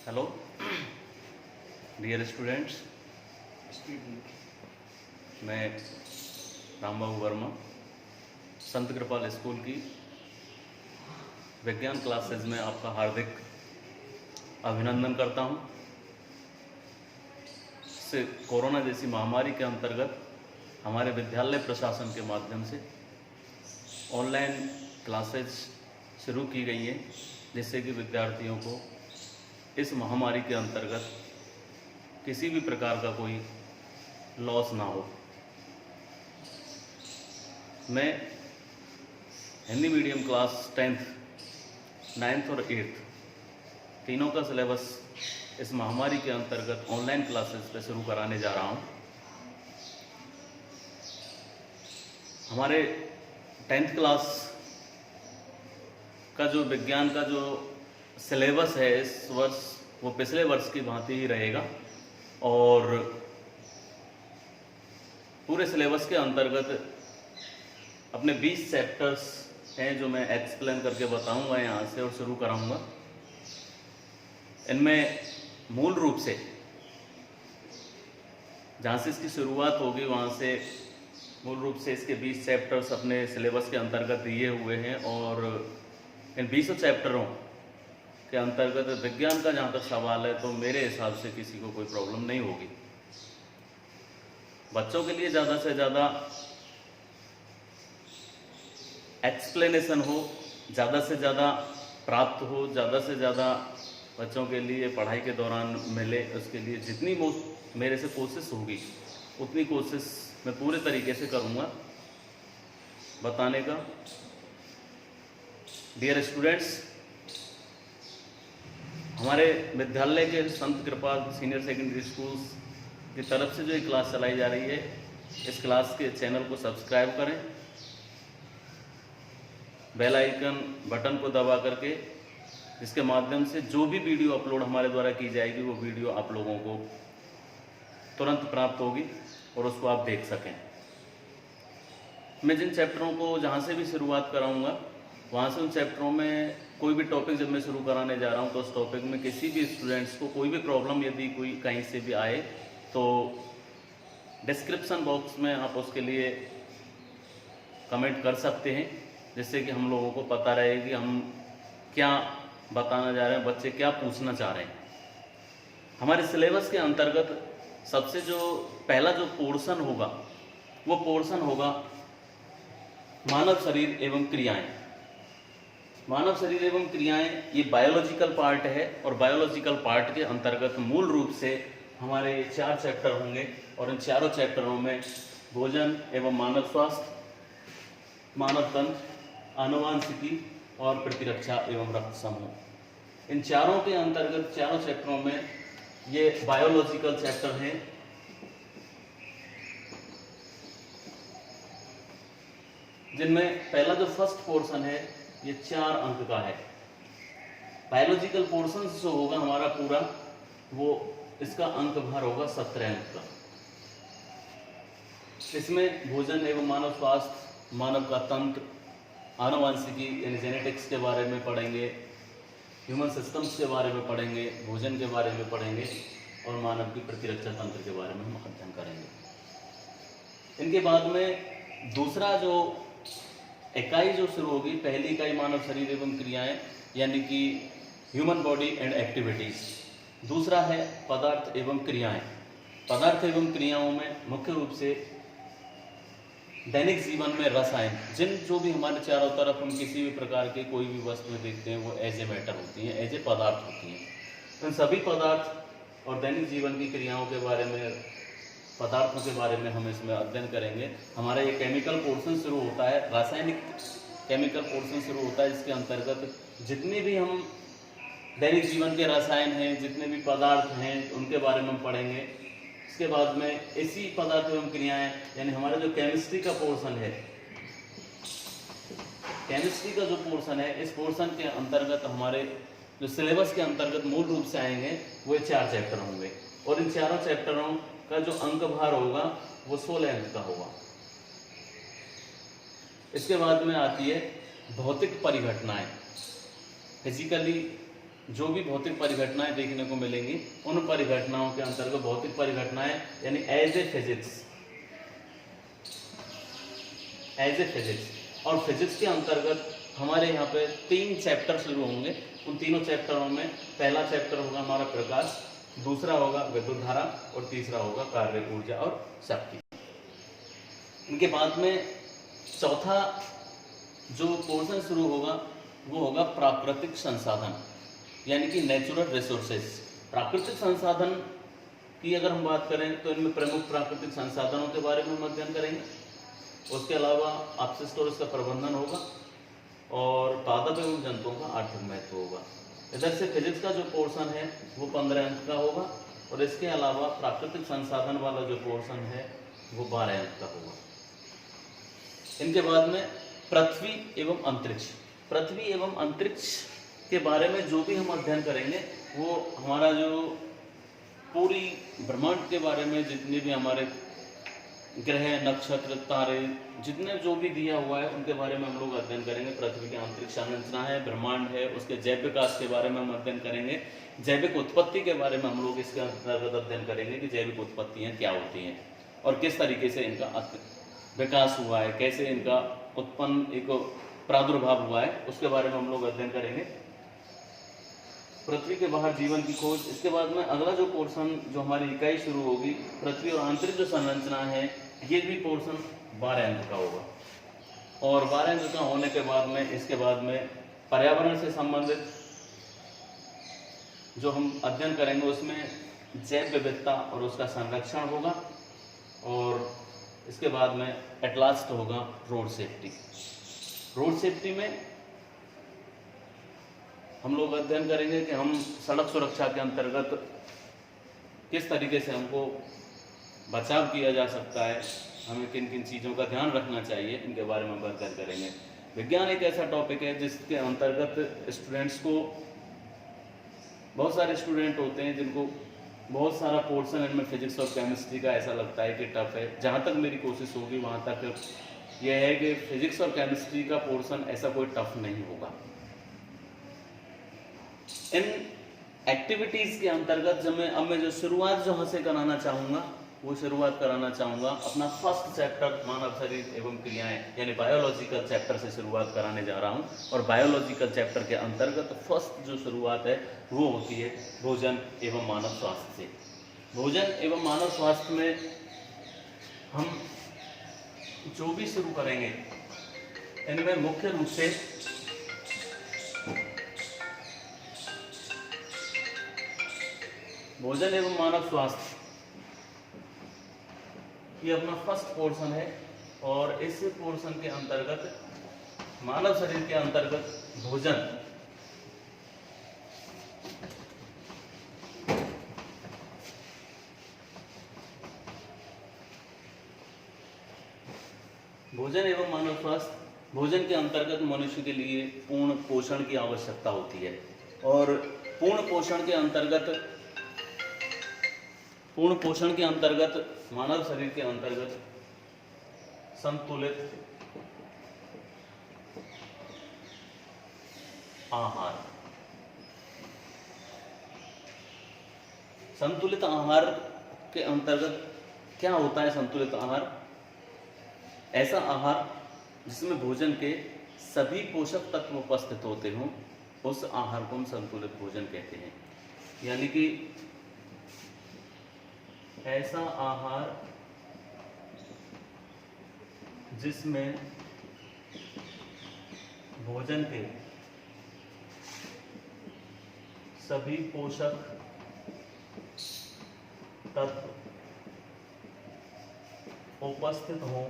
Hello dear students, मैं रामबाबू वर्मा संत कृपाल school की विज्ञान क्लासेज में आपका हार्दिक अभिनंदन करता हूं। से कोरोना जैसी महामारी के अंतर्गत हमारे विद्यालय प्रशासन के माध्यम से ऑनलाइन क्लासेज शुरू की गई हैं, जिससे कि विद्यार्थियों को इस महामारी के अंतर्गत किसी भी प्रकार का कोई लॉस ना हो। मैं Hindi medium class 10th, 9th और 8th तीनों का सिलेबस इस महामारी के अंतर्गत ऑनलाइन क्लासेस पे शुरू कराने जा रहा हूँ। हमारे 10th क्लास का जो विज्ञान का जो सिलेबस है इस वर्ष वो पिछले वर्ष की भांति ही रहेगा और पूरे सिलेबस के अंतर्गत अपने 20 चैप्टर्स हैं जो मैं एक्सप्लेन करके बताऊंगा यहाँ से और शुरू कराऊंगा। इनमें मूल रूप से जहाँ से इसकी शुरुआत होगी वहाँ से मूल रूप से इसके 20 चैप्टर्स अपने सिलेबस के अंतर्गत दिए हुए हैं और इन 20 चैप्टरों के अंतर्गत विज्ञान का जहाँ तक सवाल है तो मेरे हिसाब से किसी को कोई प्रॉब्लम नहीं होगी। बच्चों के लिए ज़्यादा से ज़्यादा एक्सप्लेनेशन हो, ज़्यादा से ज़्यादा प्राप्त हो, ज़्यादा से ज़्यादा बच्चों के लिए पढ़ाई के दौरान मिले, उसके लिए जितनी मेरे से कोशिश होगी उतनी कोशिश मैं पूरे तरीके से करूँगा बताने का। डियर स्टूडेंट्स, हमारे विद्यालय के संत कृपाल सीनियर सेकेंडरी स्कूल्स की तरफ से जो ये क्लास चलाई जा रही है, इस क्लास के चैनल को सब्सक्राइब करें, बेल आइकन बटन को दबा करके, जिसके माध्यम से जो भी वीडियो अपलोड हमारे द्वारा की जाएगी वो वीडियो आप लोगों को तुरंत प्राप्त होगी और उसको आप देख सकें। मैं जिन चैप्टरों को जहाँ से भी शुरुआत कराऊंगा वहाँ से उन चैप्टरों में कोई भी टॉपिक जब मैं शुरू कराने जा रहा हूँ तो उस टॉपिक में किसी भी स्टूडेंट्स को कोई भी प्रॉब्लम यदि कोई कहीं से भी आए तो डिस्क्रिप्शन बॉक्स में आप उसके लिए कमेंट कर सकते हैं, जिससे कि हम लोगों को पता रहे कि हम क्या बताना जा रहे हैं, बच्चे क्या पूछना चाह रहे हैं। हमारे सिलेबस के अंतर्गत सबसे जो पहला जो पोर्शन होगा वो पोर्शन होगा मानव शरीर एवं क्रियाएं। मानव शरीर एवं क्रियाएं ये बायोलॉजिकल पार्ट है और बायोलॉजिकल पार्ट के अंतर्गत मूल रूप से हमारे 4 चैप्टर होंगे और इन चारों चैप्टरों में भोजन एवं मानव स्वास्थ्य, मानव तंत्र, आनुवांशिकी और प्रतिरक्षा एवं रक्त समूह, इन चारों के अंतर्गत चारों चैप्टरों में ये बायोलॉजिकल चैप्टर हैं। जिनमें पहला जो फर्स्ट पोर्शन है ये 4 अंक का है। बायोलॉजिकल पोर्शन जो होगा हमारा पूरा वो इसका अंक भार होगा 17 अंक का। इसमें भोजन एवं मानव स्वास्थ्य, मानव का तंत्र, आनुवांशिकी यानी जेनेटिक्स के बारे में पढ़ेंगे, ह्यूमन सिस्टम्स के बारे में पढ़ेंगे, भोजन के बारे में पढ़ेंगे और मानव की प्रतिरक्षा तंत्र के बारे में हम अध्ययन करेंगे। इनके बाद में दूसरा जो इकाई जो शुरू होगी, पहली इकाई मानव शरीर एवं क्रियाएं यानी कि ह्यूमन बॉडी एंड एक्टिविटीज। दूसरा है पदार्थ एवं क्रियाएं। पदार्थ एवं क्रियाओं में मुख्य रूप से दैनिक जीवन में रसायन, जो भी हमारे चारों तरफ हम किसी भी प्रकार के कोई भी वस्तु देखते हैं वो एज ए मैटर होती हैं, एज ए पदार्थ होती हैं। इन सभी पदार्थ और दैनिक जीवन की क्रियाओं के बारे में, पदार्थों के बारे में हम इसमें अध्ययन करेंगे। हमारा ये केमिकल पोर्शन शुरू होता है, रासायनिक केमिकल पोर्शन शुरू होता है, जिसके अंतर्गत जितने भी हम दैनिक जीवन के रसायन हैं, जितने भी पदार्थ हैं उनके बारे में हम पढ़ेंगे। इसके बाद में इसी पदार्थ एवं क्रियाएं यानी हमारा जो केमिस्ट्री का पोर्शन है, केमिस्ट्री का जो पोर्शन है, इस पोर्शन के अंतर्गत हमारे जो सिलेबस के अंतर्गत मूल रूप से आएंगे वो 4 चैप्टर होंगे और इन चारों चैप्टरों का जो अंक भार होगा वो 16 अंक का होगा। इसके बाद में आती है भौतिक परिघटनाएं, फिजिकली जो भी भौतिक परिघटनाएं देखने को मिलेंगी उन परिघटनाओं के अंतर्गत भौतिक परिघटनाएं यानी एज ए फिजिक्स और फिजिक्स के अंतर्गत हमारे यहाँ पे 3 चैप्टर शुरू होंगे। उन तीनों चैप्टरों में पहला चैप्टर होगा हमारा प्रकाश, दूसरा होगा विद्युत धारा और तीसरा होगा कार्य ऊर्जा और शक्ति। इनके बाद में चौथा जो पोर्शन शुरू होगा वो होगा प्राकृतिक संसाधन यानी कि नेचुरल रिसोर्सेज। प्राकृतिक संसाधन की अगर हम बात करें तो इनमें प्रमुख प्राकृतिक संसाधनों के बारे में हम अध्ययन करेंगे। उसके अलावा अपशिष्ट और उसका प्रबंधन होगा और पादप एवं जंतुओं का आर्थिक महत्व होगा। इधर से फिजिक्स का जो पोर्शन है वो 15 अंक का होगा और इसके अलावा प्राकृतिक संसाधन वाला जो पोर्शन है वो 12 अंक का होगा। इनके बाद में पृथ्वी एवं अंतरिक्ष। पृथ्वी एवं अंतरिक्ष के बारे में जो भी हम अध्ययन करेंगे वो हमारा जो पूरी ब्रह्मांड के बारे में जितने भी हमारे ग्रह, नक्षत्र, तारे, जितने जो भी दिया हुआ है उनके बारे में हम लोग अध्ययन करेंगे। पृथ्वी की आंतरिक संरचना है, ब्रह्मांड है, उसके जैव विकास के बारे में हम अध्ययन करेंगे। जैविक उत्पत्ति के बारे में हम लोग इसके अंतर्गत अध्ययन करेंगे कि जैविक उत्पत्तियाँ क्या होती हैं और किस तरीके से इनका विकास हुआ है, कैसे इनका उत्पन्न एक प्रादुर्भाव हुआ है, उसके बारे में हम लोग अध्ययन करेंगे। पृथ्वी के बाहर जीवन की खोज। इसके बाद में अगला जो पोर्शन जो हमारी इकाई शुरू होगी पृथ्वी और आंतरिक जो संरचना है ये भी पोर्शन 12 अंक का होगा और 12 अंक का होने के बाद में इसके बाद में पर्यावरण से संबंधित जो हम अध्ययन करेंगे उसमें जैव विविधता और उसका संरक्षण होगा और इसके बाद में एट लास्ट होगा रोड सेफ्टी। रोड सेफ्टी में हम लोग अध्ययन करेंगे कि हम सड़क सुरक्षा के अंतर्गत किस तरीके से हमको बचाव किया जा सकता है, हमें किन किन चीज़ों का ध्यान रखना चाहिए, इनके बारे में हम अध्ययन करेंगे। विज्ञान एक ऐसा टॉपिक है जिसके अंतर्गत स्टूडेंट्स को, बहुत सारे स्टूडेंट होते हैं जिनको बहुत सारा पोर्शन इनमें फिजिक्स और केमिस्ट्री का ऐसा लगता है कि टफ है। जहाँ तक मेरी कोशिश होगी वहाँ तक यह है कि फिजिक्स और केमिस्ट्री का पोर्शन ऐसा कोई टफ नहीं होगा। इन एक्टिविटीज़ के अंतर्गत जब मैं जो शुरुआत जहाँ से कराना चाहूँगा वो शुरुआत कराना चाहूँगा अपना फर्स्ट चैप्टर मानव शरीर एवं क्रियाएं यानी बायोलॉजिकल चैप्टर से शुरुआत कराने जा रहा हूँ। और बायोलॉजिकल चैप्टर के अंतर्गत फर्स्ट जो शुरुआत है वो होती है भोजन एवं मानव स्वास्थ्य से। भोजन एवं मानव स्वास्थ्य में हम जो भी शुरू करेंगे इनमें मुख्य रूप से भोजन एवं मानव स्वास्थ्य ये अपना फर्स्ट पोर्शन है और इस पोर्शन के अंतर्गत मानव शरीर के अंतर्गत भोजन एवं मानव स्वास्थ्य, भोजन के अंतर्गत मनुष्य के लिए पूर्ण पोषण की आवश्यकता होती है और पूर्ण पोषण के अंतर्गत मानव शरीर के अंतर्गत संतुलित आहार, संतुलित आहार के अंतर्गत क्या होता है? संतुलित आहार ऐसा आहार जिसमें भोजन के सभी पोषक तत्व उपस्थित होते हों, उस आहार को हम संतुलित भोजन कहते हैं। यानी कि ऐसा आहार जिसमें भोजन के सभी पोषक तत्व उपस्थित हों,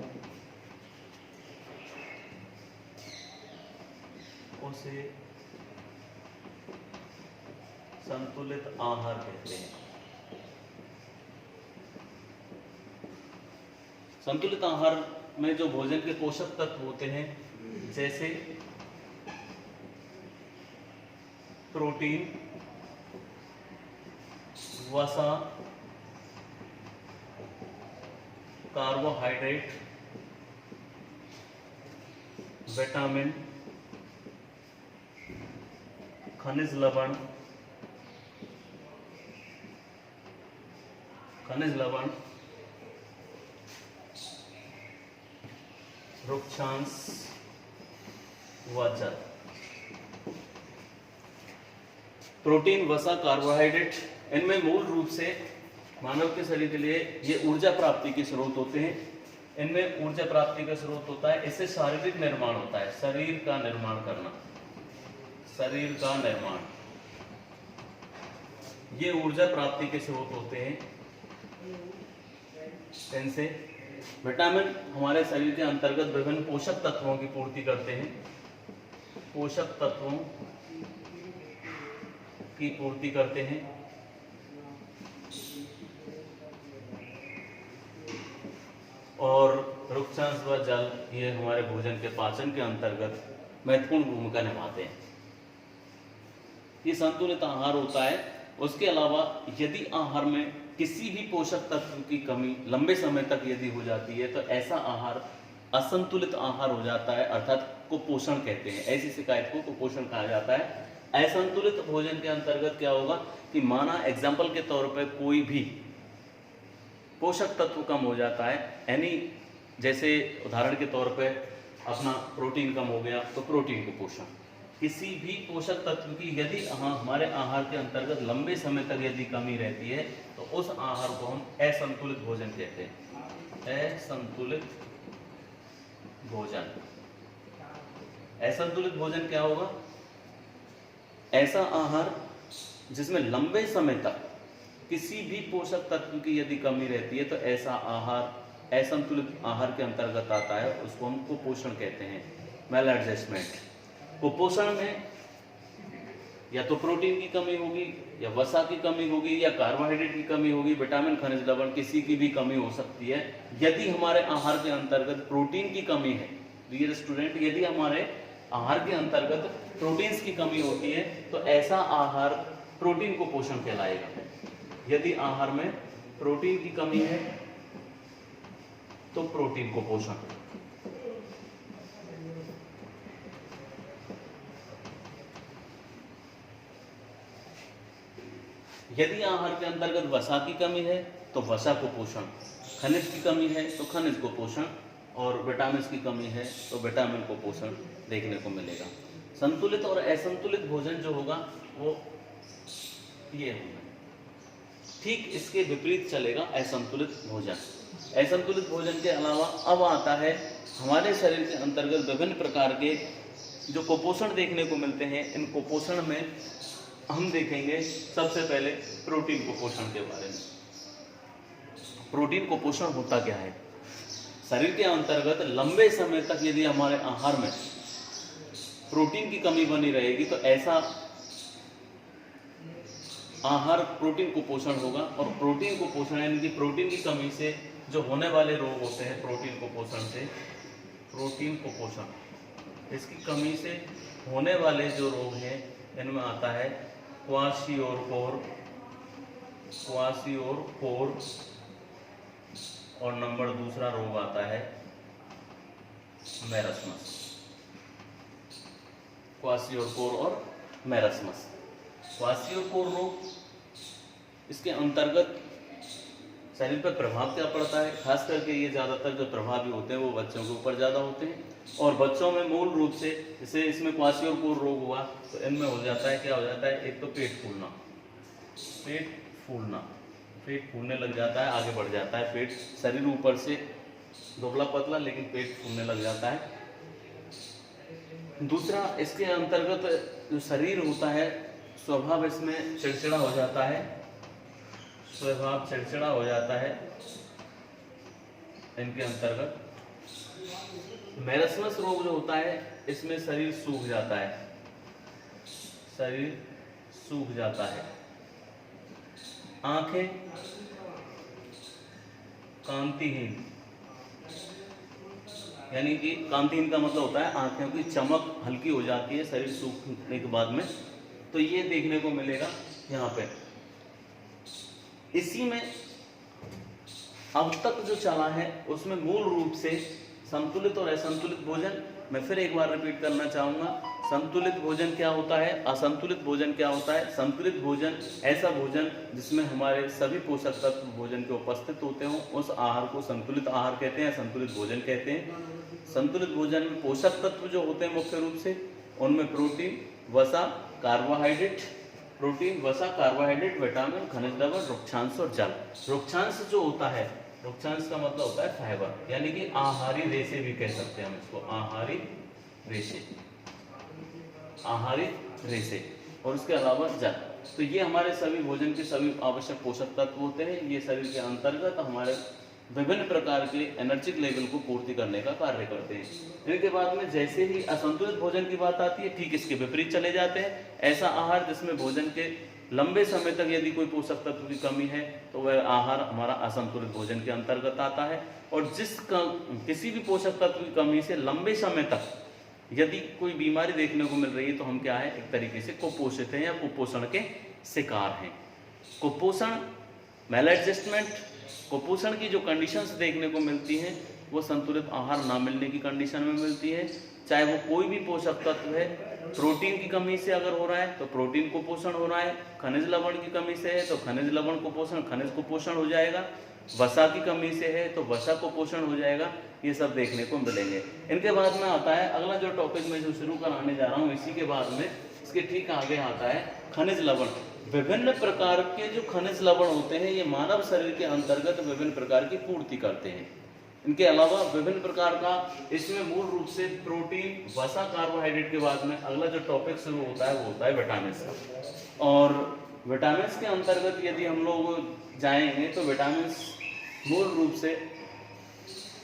उसे संतुलित आहार कहते हैं। संतुलित आहार में जो भोजन के पोषक तत्व होते हैं जैसे प्रोटीन, वसा, कार्बोहाइड्रेट, विटामिन, खनिज लवण, खनिज लवण, रुक्षांश व जल। प्रोटीन, वसा, कार्बोहाइड्रेट, इनमें मूल रूप से मानव के शरीर के लिए ये ऊर्जा प्राप्ति के स्रोत होते हैं। इनमें ऊर्जा प्राप्ति का स्रोत होता है, इससे शारीरिक निर्माण होता है, शरीर का निर्माण करना, शरीर का निर्माण, ये ऊर्जा प्राप्ति के स्रोत होते हैं। इनसे विटामिन हमारे शरीर के अंतर्गत विभिन्न पोषक तत्वों की पूर्ति करते हैं, पोषक तत्वों की पूर्ति करते हैं। और रुक्षांश व जल ये हमारे भोजन के पाचन के अंतर्गत महत्वपूर्ण भूमिका निभाते हैं। ये संतुलित आहार होता है। उसके अलावा यदि आहार में किसी भी पोषक तत्व की कमी लंबे समय तक यदि हो जाती है तो ऐसा आहार असंतुलित आहार हो जाता है, अर्थात कुपोषण कहते हैं। ऐसी शिकायत को कुपोषण कहा जाता है। असंतुलित भोजन के अंतर्गत क्या होगा कि माना एग्जाम्पल के तौर पर कोई भी पोषक तत्व कम हो जाता है, यानी जैसे उदाहरण के तौर पे अपना प्रोटीन कम हो गया तो प्रोटीन कुपोषण, किसी भी पोषक तत्व की यदि हमारे आहार के अंतर्गत लंबे समय तक यदि कमी रहती है तो उस आहार को हम असंतुलित भोजन कहते हैं। असंतुलित भोजन। असंतुलित भोजन क्या होगा? ऐसा आहार जिसमें लंबे समय तक किसी भी पोषक तत्व की यदि कमी रहती है तो ऐसा आहार असंतुलित आहार के अंतर्गत आता है, उसको हम कुपोषण कहते हैं, मेल एडजस्टमेंट। कुपोषण में या तो प्रोटीन की कमी होगी या वसा की कमी होगी या कार्बोहाइड्रेट की कमी होगी, विटामिन, खनिज लवण, किसी की भी कमी हो सकती है। यदि हमारे आहार के अंतर्गत प्रोटीन की कमी है, डियर स्टूडेंट, यदि हमारे आहार के अंतर्गत प्रोटीन्स की कमी होती है तो ऐसा आहार प्रोटीन कुपोषण कहलाएगा। यदि आहार में प्रोटीन की कमी है तो प्रोटीन कुपोषण। यदि आहार के अंतर्गत वसा की कमी है तो वसा कुपोषण, खनिज की कमी है तो खनिज कुपोषण, और विटामिन की कमी है तो विटामिन कुपोषण देखने को मिलेगा। संतुलित और असंतुलित भोजन जो होगा वो ये होगा। ठीक इसके विपरीत चलेगा असंतुलित भोजन। असंतुलित भोजन के अलावा अब आता है हमारे शरीर के अंतर्गत विभिन्न प्रकार के जो कुपोषण देखने को मिलते हैं। इन कुपोषण में हम देखेंगे सबसे पहले प्रोटीन कुपोषण के बारे में। प्रोटीन कुपोषण होता क्या है? शरीर के अंतर्गत लंबे समय तक यदि हमारे आहार में प्रोटीन की कमी बनी रहेगी तो ऐसा आहार प्रोटीन कुपोषण होगा। और प्रोटीन कुपोषण यानी कि प्रोटीन की कमी से जो होने वाले रोग होते हैं, प्रोटीन कुपोषण से, प्रोटीन कुपोषण, इसकी कमी से होने वाले जो रोग हैं इनमें आता है क्वाशियोरकोर, क्वाशियोरकोर, और नंबर दूसरा रोग आता है मेरस्मस। क्वाशियोरकोर और मेरस्मस। क्वाशियोरकोर रोग, इसके अंतर्गत शरीर पर प्रभाव क्या पड़ता है? खास करके ये ज़्यादातर जो प्रभावी होते हैं वो बच्चों के ऊपर ज़्यादा होते हैं। और बच्चों में मूल रूप से जैसे इसमें क्वाशियोरकोर रोग हुआ तो इनमें हो जाता है, क्या हो जाता है? एक तो पेट फूलना, पेट फूलना, पेट फूलने लग जाता है, आगे बढ़ जाता है पेट, शरीर ऊपर से दुबला पतला लेकिन पेट फूलने लग जाता है। दूसरा, इसके अंतर्गत जो शरीर होता है स्वभाव इसमें चिड़चिड़ा हो जाता है, स्वभाव चिड़चिड़ा हो जाता है। इनके अंतर्गत मेरस्मस रोग जो होता है इसमें शरीर सूख जाता है, शरीर सूख जाता है। आंखें कांतिहीन, यानी कि कांतिहीन का मतलब होता है आंखों की चमक हल्की हो जाती है शरीर सूखने के बाद में, तो ये देखने को मिलेगा यहाँ पे। इसी में अब तक जो चला है उसमें मूल रूप से संतुलित और असंतुलित भोजन, मैं फिर एक बार रिपीट करना चाहूँगा, संतुलित भोजन क्या होता है, असंतुलित भोजन क्या होता है। संतुलित भोजन ऐसा भोजन जिसमें हमारे सभी पोषक तत्व भोजन के उपस्थित होते हों, उस आहार को संतुलित आहार कहते हैं, संतुलित भोजन कहते हैं। संतुलित भोजन में पोषक तत्व जो होते हैं मुख्य रूप से उनमें प्रोटीन, वसा, कार्बोहाइड्रेट, प्रोटीन, वसा, कार्बोहाइड्रेट, विटामिन, खनिज लवण, रुक्षांश और जल। रुक्षांश जो होता है, रुक्षांश का मतलब होता है फाइबर, यानी कि आहारी रेशे भी कह सकते हैं हम इसको, आहारी रेशे, आहारी रेशे, और उसके अलावा जल। तो ये हमारे सभी भोजन के सभी आवश्यक पोषक तत्व होते हैं। ये शरीर के अंतर्गत हमारे विभिन्न प्रकार के एनर्जिक लेवल को पूर्ति करने का कार्य करते हैं। इनके बाद में जैसे ही असंतुलित भोजन की बात आती है, ठीक इसके विपरीत चले जाते हैं। ऐसा आहार जिसमें भोजन के लंबे समय तक यदि कोई पोषक तत्व की कमी है तो वह आहार हमारा असंतुलित भोजन के अंतर्गत आता है। और किसी भी पोषक तत्व की कमी से लंबे समय तक यदि कोई बीमारी देखने को मिल रही है तो हम क्या है, एक तरीके से कुपोषित हैं या कुपोषण के शिकार हैं। कुपोषण, मैल एडजस्टमेंट, कुपोषण की जो कंडीशंस देखने को मिलती हैं वो संतुलित आहार ना मिलने की कंडीशन में मिलती है। चाहे वो कोई भी पोषक तत्व है, प्रोटीन की कमी से अगर हो रहा है तो प्रोटीन कुपोषण हो रहा है, खनिज लवण की कमी से है तो खनिज लवण कुपोषण, खनिज कुपोषण हो जाएगा, वसा की कमी से है तो वसा कुपोषण हो जाएगा। ये सब देखने को मिलेंगे। इनके बाद में आता है अगला जो टॉपिक मैं जो शुरू कराने जा रहा हूँ, इसी के बाद में इसके ठीक आगे आता है खनिज लवण। विभिन्न प्रकार के जो खनिज लवण होते हैं ये मानव शरीर के अंतर्गत विभिन्न प्रकार की पूर्ति करते हैं। इनके अलावा विभिन्न प्रकार का इसमें मूल रूप से प्रोटीन, वसा, कार्बोहाइड्रेट के बाद में अगला जो टॉपिक शुरू होता है वो होता है विटामिन का। और विटामिन के अंतर्गत यदि हम लोग जाएंगे तो विटामिन मूल रूप से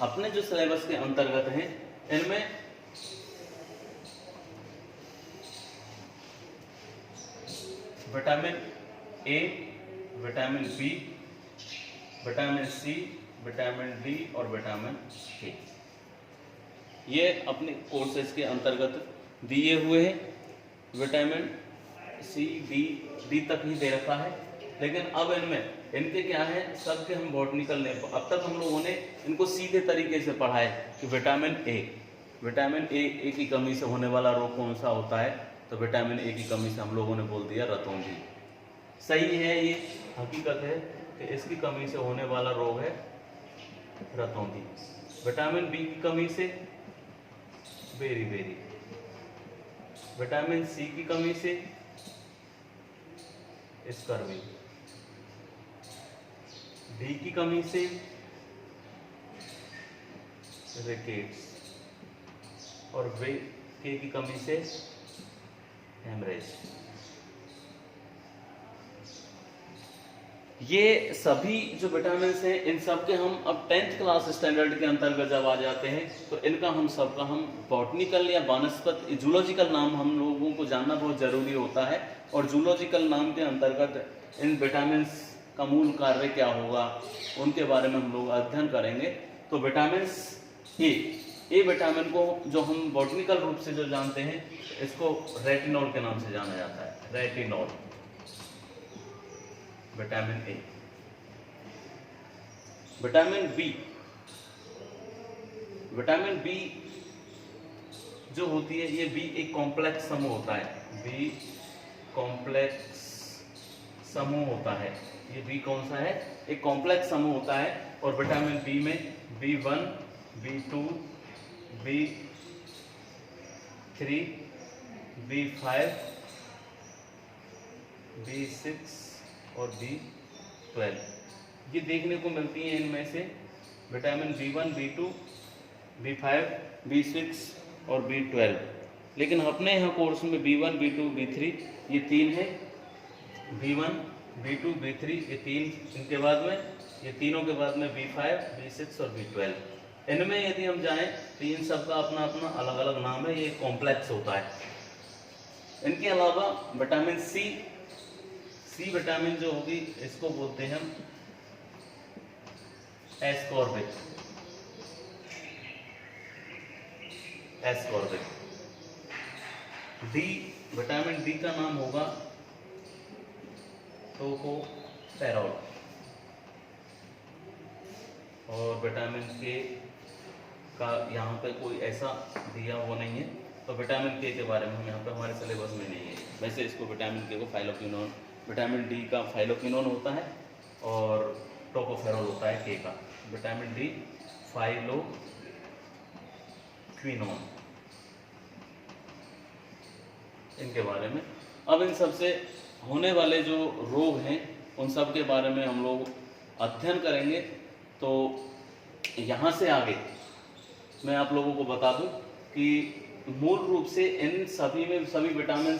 अपने जो सिलेबस के अंतर्गत हैं इनमें vitamin A, vitamin B, vitamin C, vitamin D और विटामिन के, ये अपने कोर्सेज के अंतर्गत दिए हुए हैं। विटामिन सी, डी तक ही दे रखा है, लेकिन अब इनमें इनके क्या है, सबके हम बॉटनिकल ने अब तक हम लोगों ने इनको सीधे तरीके से पढ़ा है कि विटामिन ए की कमी से होने वाला रोग कौन सा होता है, तो विटामिन ए की कमी से हम लोगों ने बोल दिया रतौंधी। सही है, ये हकीकत है कि इसकी कमी से होने वाला रोग है रतौंधी। विटामिन बी की कमी से बेरी, विटामिन सी की कमी से स्कर्वी, डी की कमी से रिकेट्स और के की कमी से हेमरेज। ये सभी जो विटामिन हैं इन सब के हम अब 10th क्लास स्टैंडर्ड के अंतर्गत जब आ जाते हैं तो इनका हम सबका हम बॉटनिकल या वानस्पत जूलॉजिकल नाम हम लोगों को जानना बहुत ज़रूरी होता है। और जूलॉजिकल नाम के अंतर्गत इन विटामिन का मूल कार्य क्या होगा उनके बारे में हम लोग अध्ययन करेंगे। तो विटामिन ए विटामिन को जो हम बॉटनिकल रूप से जो जानते हैं इसको रेटिनॉल के नाम से जाना जाता है, retinol, vitamin A. Vitamin B जो होती है ये बी एक कॉम्प्लेक्स समूह होता है, बी कॉम्प्लेक्स समूह होता है। ये बी कौन सा है, एक कॉम्प्लेक्स समूह होता है। और विटामिन बी में B1, B2, B3, B5, B6 और B12 ये देखने को मिलती हैं। इनमें से vitamin B1, B2, B5, B6 और B12, लेकिन अपने यहाँ कोर्स में B1, B2, B3 ये तीन है। B1, B2, B3 ये तीन, इनके बाद में ये तीनों के बाद में B5, B6 और B12। इनमें यदि हम जाएं तो इन सब का अपना अपना अलग अलग नाम है, ये कॉम्प्लेक्स होता है। इनके अलावा विटामिन सी विटामिन जो होगी इसको बोलते हैं हम एस्कॉर्बिक। डी विटामिन डी का नाम होगा टोकोफेरॉल। और विटामिन के का यहाँ पे कोई ऐसा दिया वो नहीं है, तो विटामिन के बारे में हम यहाँ पे हमारे सिलेबस में नहीं है। वैसे इसको विटामिन के को फाइलोक्विनोन, विटामिन डी का फाइलोक्विनोन होता है और टोकोफेरॉल होता है के का। विटामिन डी फाइलोक्विनोन, इनके बारे में। अब इन सब से होने वाले जो रोग हैं उन सब के बारे में हम लोग अध्ययन करेंगे। तो यहाँ से आगे मैं आप लोगों को बता दूं कि मूल रूप से इन सभी में सभी विटामिन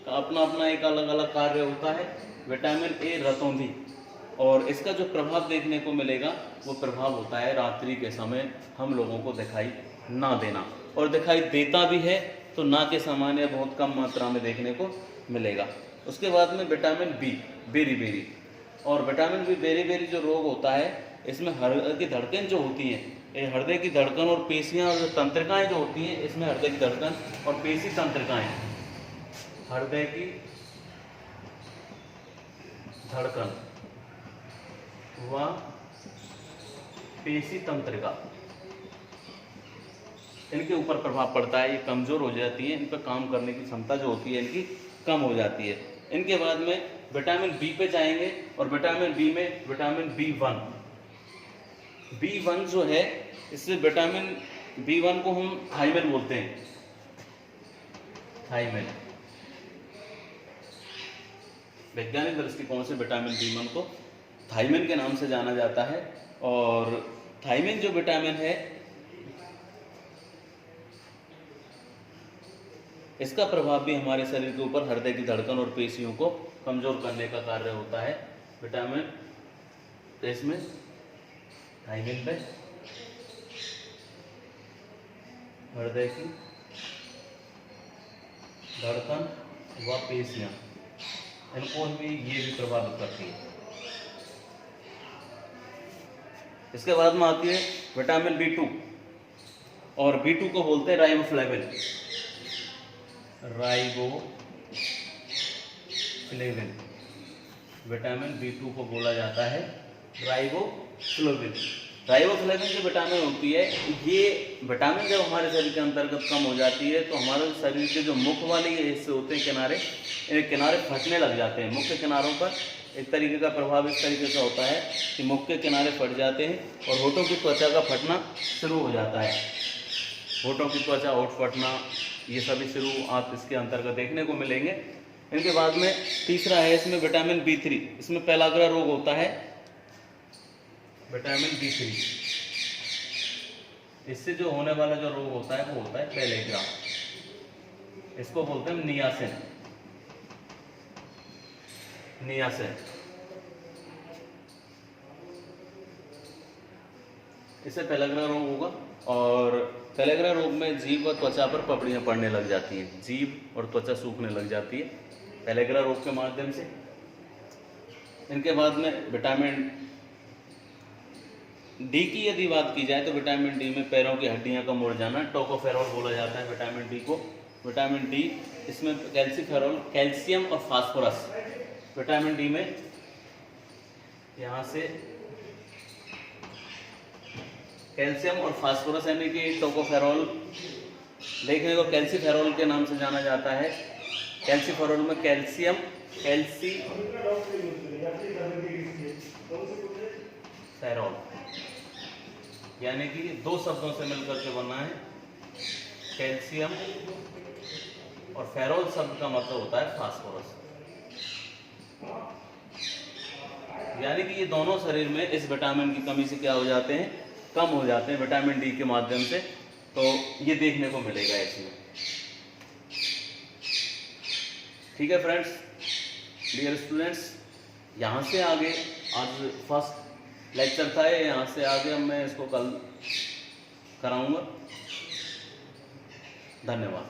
का अपना अपना एक अलग अलग कार्य होता है। विटामिन ए रतौंधी, और इसका जो प्रभाव देखने को मिलेगा वो प्रभाव होता है रात्रि के समय हम लोगों को दिखाई ना देना, और दिखाई देता भी है तो ना के समान या बहुत कम मात्रा में देखने को मिलेगा। उसके बाद में विटामिन बी बेरी, और विटामिन बी बेरी जो रोग होता है इसमें हृदय की धड़कन जो होती है, ये हृदय की धड़कन और पेशियां और तंत्रिकाएं जो होती हैं, इसमें हृदय की धड़कन और पेशी तंत्रिकाएं, हृदय की धड़कन व पेशी तंत्रिका, इनके ऊपर प्रभाव पड़ता है। ये कमजोर हो जाती है, इन पर काम करने की क्षमता जो होती है इनकी कम हो जाती है। इनके बाद में विटामिन बी पे जाएंगे, और विटामिन बी में विटामिन बी1 जो है, इससे विटामिन बी1 को हम थायमिन बोलते हैं। थायमिन, वैज्ञानिक दृष्टिकोण से विटामिन बी1 को थायमिन के नाम से जाना जाता है। और थायमिन जो विटामिन है इसका प्रभाव भी हमारे शरीर के ऊपर हृदय की धड़कन और पेशियों को कमजोर करने का कार्य होता है। विटामिन इसमें थायमिन पे हृदय की धड़कन व पेशियां, इनको भी ये भी प्रभावित करती है। इसके बाद में आती है विटामिन बी2, और बी2 को बोलते हैं राइबोफ्लेविन। विटामिन बी2 को बोला जाता है राइबोफ्लेविन। राइबोफ्लेविन जो विटामिन होती है, ये विटामिन जब हमारे शरीर के अंतर्गत कम हो जाती है तो हमारे शरीर के जो मुख वाले हिस्से होते हैं किनारे फटने लग जाते हैं। मुख के किनारों पर एक तरीके का प्रभाव इस तरीके से होता है कि मुख के किनारे फट जाते हैं और होठों की त्वचा का फटना शुरू हो जाता है। होठों की त्वचा, होठ फटना, ये सभी शुरू आप इसके अंतर्गत देखने को मिलेंगे। इनके बाद में तीसरा है इसमें विटामिन बी3। इसमें पेलाग्रा रोग होता है, विटामिन बी3। इससे जो होने वाला जो रोग होता है वो होता है पेलेग्रा। इसको बोलते हैं नियासिन। इससे पेलाग्रा रोग होगा, और पेलाग्रा रोग में जीभ और त्वचा पर पपड़ियां पड़ने लग जाती हैं, जीभ और त्वचा सूखने लग जाती है पेलाग्रा रोग के माध्यम से। इनके बाद में विटामिन डी की यदि बात की जाए तो विटामिन डी में पैरों की हड्डियां का मुड़ जाना, टोकोफेरॉल बोला जाता है विटामिन डी को। विटामिन डी इसमें कैल्सीफेरॉल, कैल्शियम और फास्फोरस। विटामिन डी में यहाँ से कैल्शियम और फास्फोरस, यानी कि टोकोफेरॉल देखने को कैल्सीफेरॉल के नाम से जाना जाता है। कैल्सीफेरॉल में कैल्शियम, कैल्सीफेरॉल, यानी कि दो शब्दों से मिलकर के बना है। कैल्शियम और फेरॉल शब्द का मतलब होता है फास्फोरस, यानी कि ये दोनों शरीर में इस विटामिन की कमी से क्या हो जाते हैं, कम हो जाते हैं विटामिन डी के माध्यम से। तो ये देखने को मिलेगा इसमें। ठीक है फ्रेंड्स, डियर स्टूडेंट्स, यहाँ से आगे आज फर्स्ट लेक्चर था, यहाँ से आगे मैं इसको कल कराऊंगा। धन्यवाद।